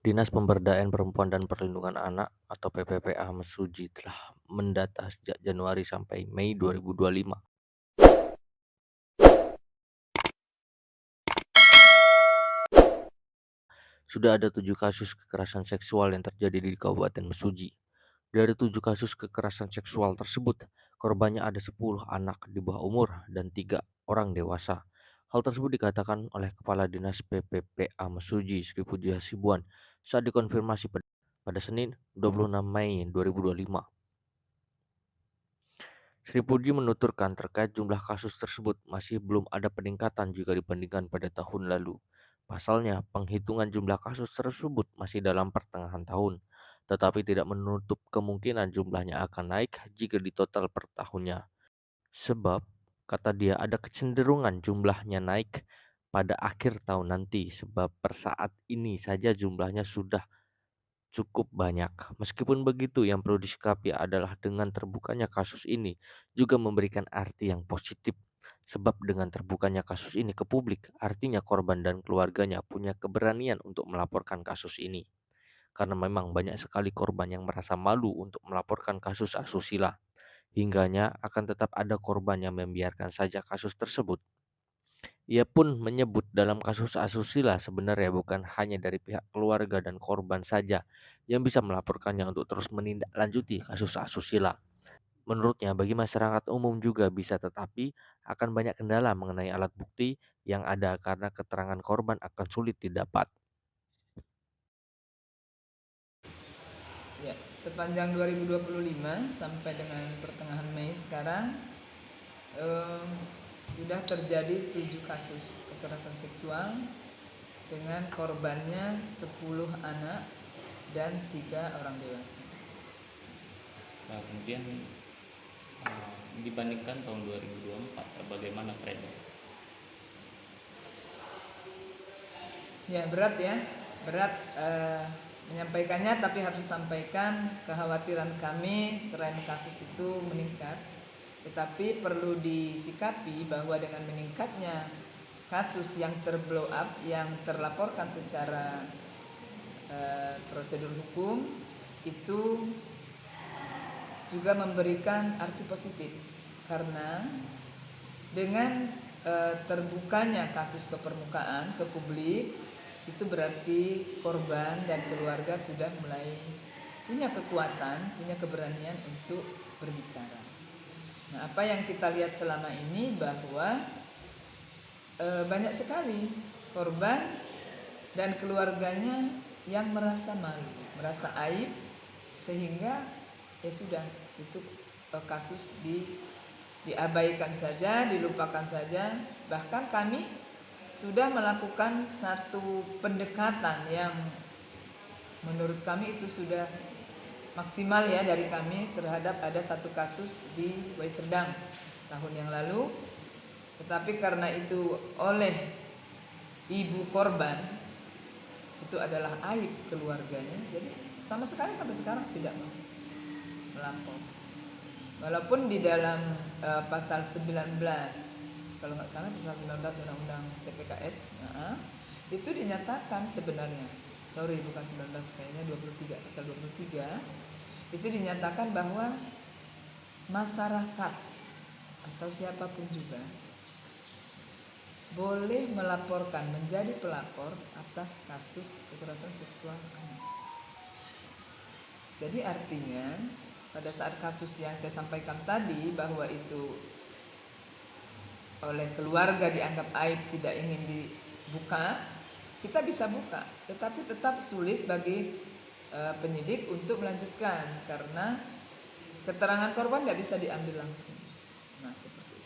Dinas Pemberdayaan Perempuan dan Perlindungan Anak atau PPPA Mesuji telah mendata sejak Januari sampai Mei 2025. Sudah ada 7 kasus kekerasan seksual yang terjadi di Kabupaten Mesuji. Dari 7 kasus kekerasan seksual tersebut, korbannya ada 10 anak di bawah umur dan 3 orang dewasa. Hal tersebut dikatakan oleh Kepala Dinas PPPA Mesuji Sri Puji Hasibuan saat dikonfirmasi pada Senin 26 Mei 2025. Sri Puji menuturkan terkait jumlah kasus tersebut masih belum ada peningkatan jika dibandingkan pada tahun lalu. Pasalnya, penghitungan jumlah kasus tersebut masih dalam pertengahan tahun, tetapi tidak menutup kemungkinan jumlahnya akan naik jika ditotal per tahunnya. Sebab, kata dia, ada kecenderungan jumlahnya naik pada akhir tahun nanti, sebab per saat ini saja jumlahnya sudah cukup banyak. Meskipun begitu, yang perlu disikapi adalah dengan terbukanya kasus ini juga memberikan arti yang positif. Sebab dengan terbukanya kasus ini ke publik, artinya korban dan keluarganya punya keberanian untuk melaporkan kasus ini. Karena memang banyak sekali korban yang merasa malu untuk melaporkan kasus asusila. Hingganya akan tetap ada korban yang membiarkan saja kasus tersebut. Ia pun menyebut dalam kasus asusila sebenarnya bukan hanya dari pihak keluarga dan korban saja yang bisa melaporkannya untuk terus menindaklanjuti kasus asusila. Menurutnya bagi masyarakat umum juga bisa, tetapi akan banyak kendala mengenai alat bukti yang ada karena keterangan korban akan sulit didapat. Ya, sepanjang 2025 sampai dengan pertengahan Mei sekarang em, sudah terjadi 7 kasus kekerasan seksual dengan korbannya 10 anak dan 3 orang dewasa. Nah, kemudian dibandingkan tahun 2024, bagaimana trennya? Ya, berat menyampaikannya, tapi harus disampaikan kekhawatiran kami tren kasus itu meningkat. Tetapi perlu disikapi bahwa dengan meningkatnya kasus yang terblow up, yang terlaporkan secara prosedur hukum, itu juga memberikan arti positif, karena dengan terbukanya kasus ke permukaan, ke publik, itu berarti korban dan keluarga sudah mulai punya kekuatan, punya keberanian untuk berbicara. Nah, apa yang kita lihat selama ini bahwa banyak sekali korban dan keluarganya yang merasa malu, merasa aib, sehingga ya sudah, itu kasus diabaikan saja, dilupakan saja. Bahkan kami sudah melakukan satu pendekatan yang menurut kami itu sudah maksimal ya dari kami terhadap ada satu kasus di Waiserdang tahun yang lalu. Tetapi karena itu oleh ibu korban itu adalah aib keluarganya, jadi sama sekali sampai sekarang tidak mau melapor. Walaupun di dalam pasal 19, kalau nggak salah pasal 19 Undang-Undang TPKS, itu dinyatakan sebenarnya, bukan 19, kayaknya 23, pasal 23, itu dinyatakan bahwa masyarakat atau siapapun juga boleh melaporkan, menjadi pelapor atas kasus kekerasan seksual anak. Jadi artinya pada saat kasus yang saya sampaikan tadi bahwa itu oleh keluarga dianggap aib, tidak ingin dibuka, kita bisa buka, tetapi tetap sulit bagi penyidik untuk melanjutkan karena keterangan korban nggak bisa diambil langsung. Nah, seperti